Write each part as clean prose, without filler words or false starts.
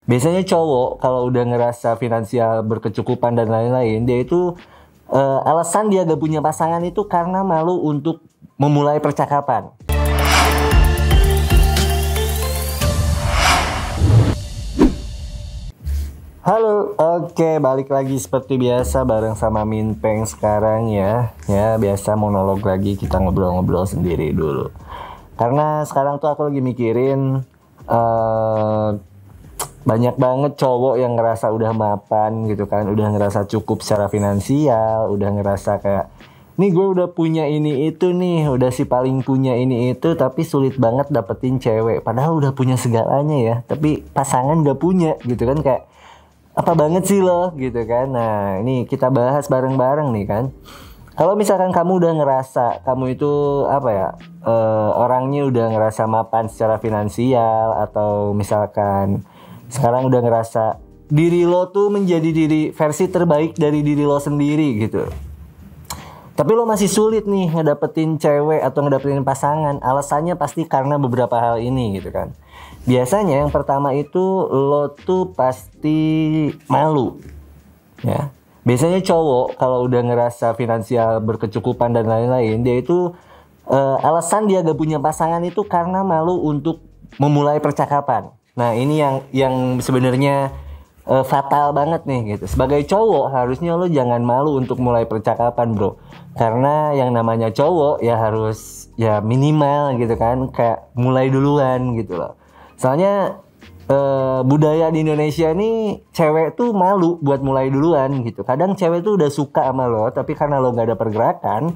Biasanya cowok kalau udah ngerasa finansial berkecukupan dan lain-lain, dia itu alasan dia gak punya pasangan itu karena malu untuk memulai percakapan. Halo, oke, balik lagi seperti biasa bareng sama Minpeng sekarang ya. Ya, biasa monolog lagi, kita ngobrol-ngobrol sendiri dulu. Karena sekarang tuh aku lagi mikirin banyak banget cowok yang ngerasa udah mapan gitu kan, udah ngerasa cukup secara finansial, udah ngerasa kayak nih gue udah punya ini itu nih, udah si paling punya ini itu, tapi sulit banget dapetin cewek. Padahal udah punya segalanya ya, tapi pasangan gak punya gitu kan, kayak apa banget sih lo gitu kan. Nah ini kita bahas bareng-bareng nih kan. Kalau misalkan kamu udah ngerasa kamu itu apa ya, orangnya udah ngerasa mapan secara finansial, atau misalkan sekarang udah ngerasa diri lo tuh menjadi versi terbaik dari diri lo sendiri gitu, tapi lo masih sulit nih ngedapetin cewek atau ngedapetin pasangan, alasannya pasti karena beberapa hal ini gitu kan. Biasanya yang pertama itu lo tuh pasti malu ya. Biasanya cowok kalau udah ngerasa finansial berkecukupan dan lain-lain, dia itu alasan dia gak punya pasangan itu karena malu untuk memulai percakapan. Nah ini yang sebenarnya fatal banget nih gitu. Sebagai cowok harusnya lo jangan malu untuk mulai percakapan bro, karena yang namanya cowok ya harus ya minimal gitu kan, kayak mulai duluan gitu loh. Soalnya budaya di Indonesia ini cewek tuh malu buat mulai duluan gitu. Kadang cewek tuh udah suka sama lo, tapi karena lo gak ada pergerakan,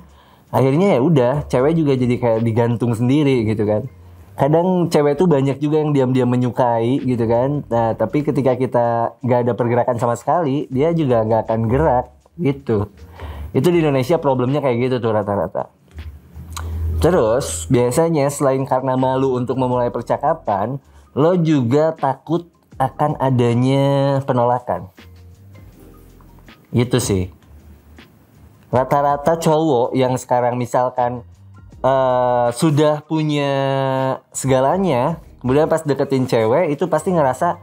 akhirnya ya udah cewek juga jadi kayak digantung sendiri gitu kan. Kadang cewek tuh banyak juga yang diam-diam menyukai gitu kan. Nah tapi ketika kita gak ada pergerakan sama sekali, dia juga gak akan gerak gitu. Itu di Indonesia problemnya kayak gitu tuh rata-rata. Terus biasanya selain karena malu untuk memulai percakapan, lo juga takut akan adanya penolakan. Gitu sih. Rata-rata cowok yang sekarang misalkan sudah punya segalanya, kemudian pas deketin cewek itu pasti ngerasa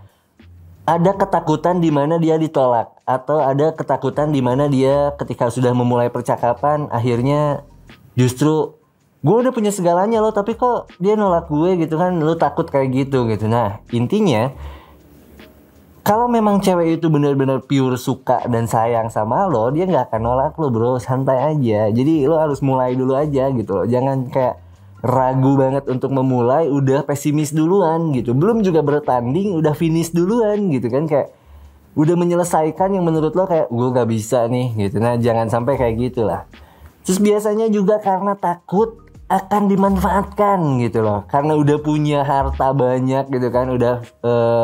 ada ketakutan di mana dia ditolak, atau ada ketakutan di mana dia ketika sudah memulai percakapan akhirnya justru gue udah punya segalanya lo, tapi kok dia nolak gue gitu kan, lo takut kayak gitu. Nah intinya kalau memang cewek itu benar-benar pure suka dan sayang sama lo, dia nggak akan nolak lo bro, santai aja. Jadi lo harus mulai dulu aja gitu loh. Jangan kayak ragu banget untuk memulai, udah pesimis duluan gitu. Belum juga bertanding, udah finish duluan gitu kan. Kayak udah menyelesaikan yang menurut lo kayak gue gak bisa nih gitu. Nah jangan sampai kayak gitu lah. Terus biasanya juga karena takut akan dimanfaatkan gitu loh, karena udah punya harta banyak gitu kan, udah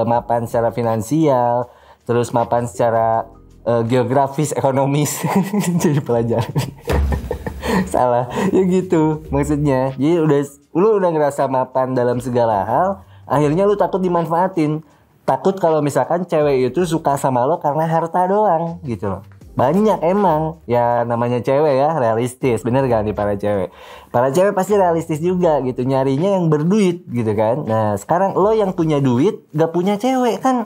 mapan secara finansial, terus mapan secara geografis, ekonomis. Jadi pelajaran. Salah ya gitu maksudnya. Jadi lu udah ngerasa mapan dalam segala hal, akhirnya lu takut dimanfaatin, takut kalau misalkan cewek itu suka sama lo karena harta doang gitu loh. Banyak emang ya, namanya cewek ya, realistis. Bener gak nih para cewek? Para cewek pasti realistis juga gitu, nyarinya yang berduit gitu kan. Nah sekarang lo yang punya duit gak punya cewek kan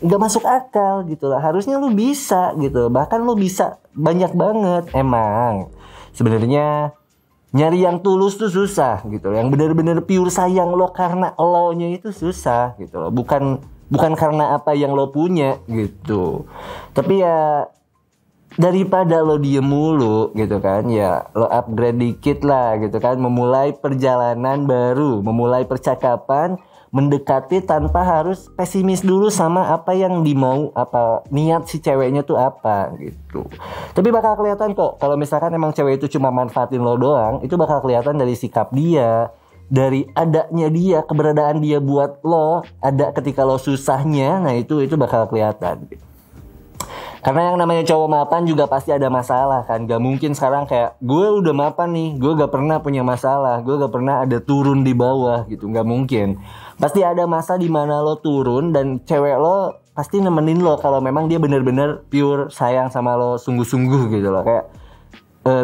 gak masuk akal gitu lah. Harusnya lo bisa gitu, bahkan lo bisa banyak banget. Emang sebenarnya nyari yang tulus tuh susah gitu, yang benar-benar pure sayang lo karena lo nya itu susah gitu loh. Bukan karena apa yang lo punya gitu. Tapi ya daripada lo diem mulu gitu kan, ya lo upgrade dikit lah gitu kan. Memulai perjalanan baru, memulai percakapan, mendekati tanpa harus pesimis dulu sama apa yang dimau, apa niat si ceweknya tuh apa gitu. Tapi bakal kelihatan kok kalau misalkan emang cewek itu cuma manfaatin lo doang, itu bakal kelihatan dari sikap dia, dari adanya dia, keberadaan dia buat lo, ada ketika lo susahnya. Nah itu bakal kelihatan. Karena yang namanya cowok mapan juga pasti ada masalah kan. Gak mungkin sekarang kayak gue udah mapan nih, gue gak pernah punya masalah, gue gak pernah ada turun di bawah gitu. Gak mungkin. Pasti ada masa dimana lo turun, dan cewek lo pasti nemenin lo kalau memang dia bener-bener pure sayang sama lo, sungguh-sungguh gitu loh. Kayak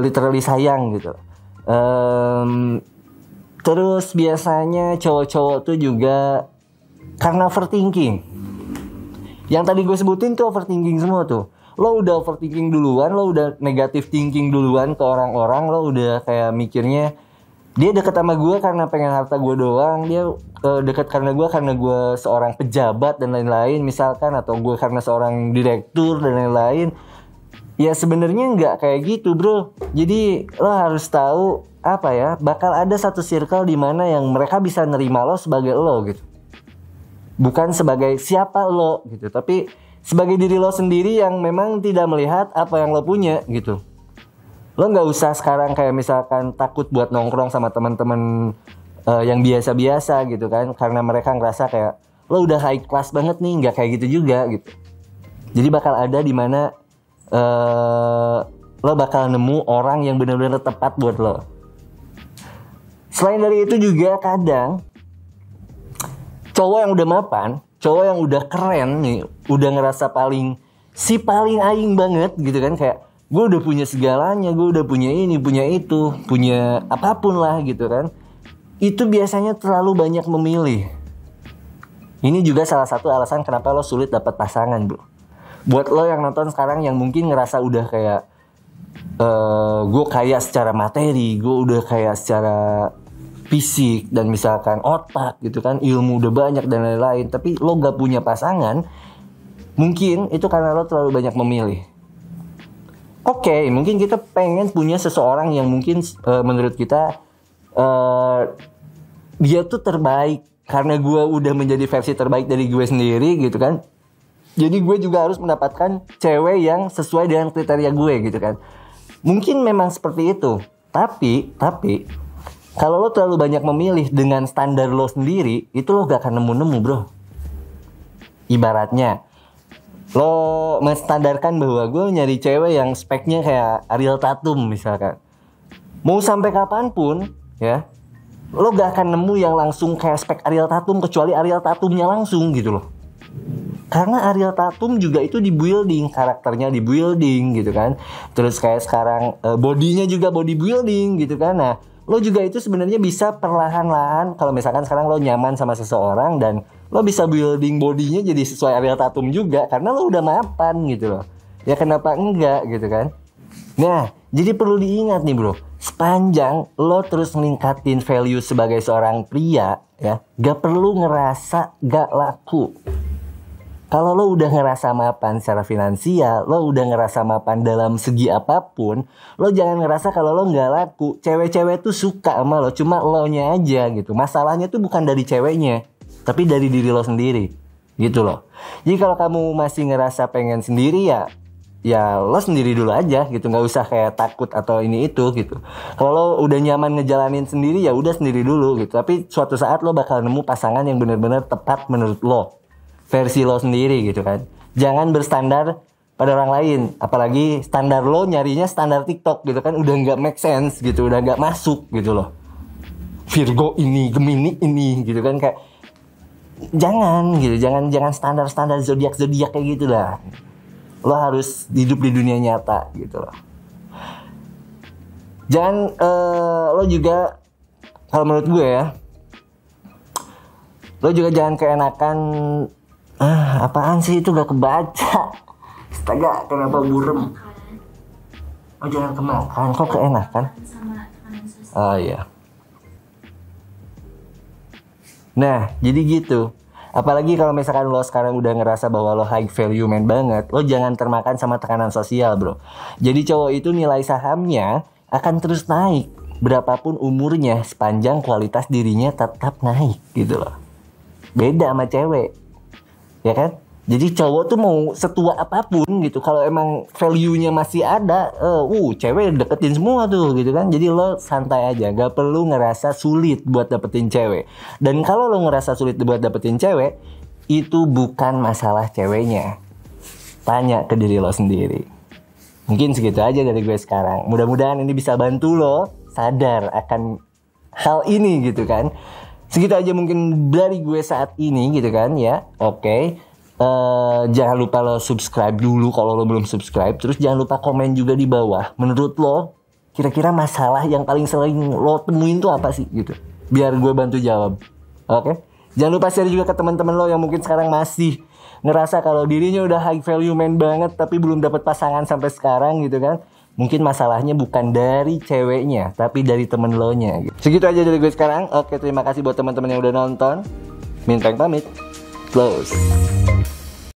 literally sayang gitu. Terus biasanya cowok-cowok tuh juga karena overthinking. Yang tadi gue sebutin tuh overthinking semua tuh. Lo udah overthinking duluan, lo udah negative thinking duluan ke orang-orang, lo udah kayak mikirnya dia deket sama gue karena pengen harta gue doang, dia deket karena gue seorang pejabat dan lain-lain misalkan, atau gue karena seorang direktur dan lain-lain. Ya sebenarnya nggak kayak gitu bro. Jadi lo harus tahu apa ya, bakal ada satu circle di mana yang mereka bisa nerima lo sebagai lo gitu. Bukan sebagai siapa lo gitu, tapi sebagai diri lo sendiri yang memang tidak melihat apa yang lo punya gitu. Lo nggak usah sekarang kayak misalkan takut buat nongkrong sama teman-teman yang biasa-biasa gitu kan, karena mereka ngerasa kayak lo udah high class banget nih. Nggak kayak gitu juga gitu. Jadi bakal ada di mana lo bakal nemu orang yang benar-benar tepat buat lo. Selain dari itu juga kadang cowok yang udah mapan, cowok yang udah keren nih, udah ngerasa paling aing banget gitu kan, kayak gue udah punya segalanya, gue udah punya ini, punya itu, punya apapun lah gitu kan. Itu biasanya terlalu banyak memilih. Ini juga salah satu alasan kenapa lo sulit dapat pasangan bro. Buat lo yang nonton sekarang yang mungkin ngerasa udah kayak gue kaya secara materi, gue udah kaya secara fisik dan misalkan otak gitu kan, ilmu udah banyak dan lain-lain, tapi lo gak punya pasangan, mungkin itu karena lo terlalu banyak memilih. Oke, mungkin kita pengen punya seseorang yang mungkin menurut kita dia tuh terbaik karena gue udah menjadi versi terbaik dari gue sendiri gitu kan. Jadi gue juga harus mendapatkan cewek yang sesuai dengan kriteria gue gitu kan. Mungkin memang seperti itu. Tapi kalau lo terlalu banyak memilih dengan standar lo sendiri, itu lo gak akan nemu-nemu bro. Ibaratnya lo menstandarkan bahwa gue nyari cewek yang speknya kayak Ariel Tatum misalkan. Mau sampai kapanpun ya, lo gak akan nemu yang langsung kayak spek Ariel Tatum, kecuali Ariel Tatumnya langsung gitu loh. Karena Ariel Tatum juga itu di building, karakternya di building gitu kan. Terus kayak sekarang bodinya juga body building gitu kan. Nah lo juga itu sebenarnya bisa perlahan-lahan, kalau misalkan sekarang lo nyaman sama seseorang dan lo bisa building bodinya jadi sesuai Ariel Tatum juga, karena lo udah mapan gitu loh. Ya kenapa enggak gitu kan. Nah jadi perlu diingat nih bro, sepanjang lo terus meningkatin value sebagai seorang pria ya, gak perlu ngerasa gak laku. Kalau lo udah ngerasa mapan secara finansial, lo udah ngerasa mapan dalam segi apapun, lo jangan ngerasa kalau lo gak laku. Cewek-cewek tuh suka sama lo, cuma lo nya aja gitu. Masalahnya tuh bukan dari ceweknya, tapi dari diri lo sendiri gitu loh. Jadi kalau kamu masih ngerasa pengen sendiri ya lo sendiri dulu aja gitu, nggak usah kayak takut atau ini itu gitu. Kalau lo udah nyaman ngejalanin sendiri ya udah sendiri dulu gitu. Tapi suatu saat lo bakal nemu pasangan yang benar-benar tepat menurut lo, versi lo sendiri gitu kan. Jangan berstandar pada orang lain, apalagi standar lo nyarinya standar TikTok gitu kan, udah nggak make sense gitu, udah nggak masuk gitu loh. Virgo ini, Gemini ini gitu kan, kayak jangan gitu, jangan standar zodiak kayak gitu lah. Lo harus hidup di dunia nyata gitu loh. Jangan lo juga, kalau menurut gue ya, lo juga jangan keenakan apaan sih itu gak kebaca. Astaga, kenapa burem? Oh jangan kemakan, kok keenakan? Oh iya. Nah jadi gitu. Apalagi kalau misalkan lo sekarang udah ngerasa bahwa lo high value man banget, lo jangan termakan sama tekanan sosial bro. Jadi cowok itu nilai sahamnya akan terus naik berapapun umurnya, sepanjang kualitas dirinya tetap naik gitu loh. Beda sama cewek, ya kan? Jadi cowok tuh mau setua apapun gitu, kalau emang value-nya masih ada, cewek deketin semua tuh gitu kan. Jadi lo santai aja, gak perlu ngerasa sulit buat dapetin cewek. Dan kalau lo ngerasa sulit buat dapetin cewek, itu bukan masalah ceweknya. Tanya ke diri lo sendiri. Mungkin segitu aja dari gue sekarang. Mudah-mudahan ini bisa bantu lo sadar akan hal ini gitu kan. Segitu aja mungkin dari gue saat ini gitu kan ya. Oke. Jangan lupa lo subscribe dulu kalau lo belum subscribe. Terus jangan lupa komen juga di bawah. Menurut lo kira-kira masalah yang paling sering lo temuin tuh apa sih gitu, biar gue bantu jawab. Oke. Jangan lupa share juga ke teman-teman lo yang mungkin sekarang masih ngerasa kalau dirinya udah high value man banget tapi belum dapat pasangan sampai sekarang gitu kan. Mungkin masalahnya bukan dari ceweknya, tapi dari temen lo nya gitu. Segitu aja dari gue sekarang. Oke, terima kasih buat teman-teman yang udah nonton. Minteng pamit. Close.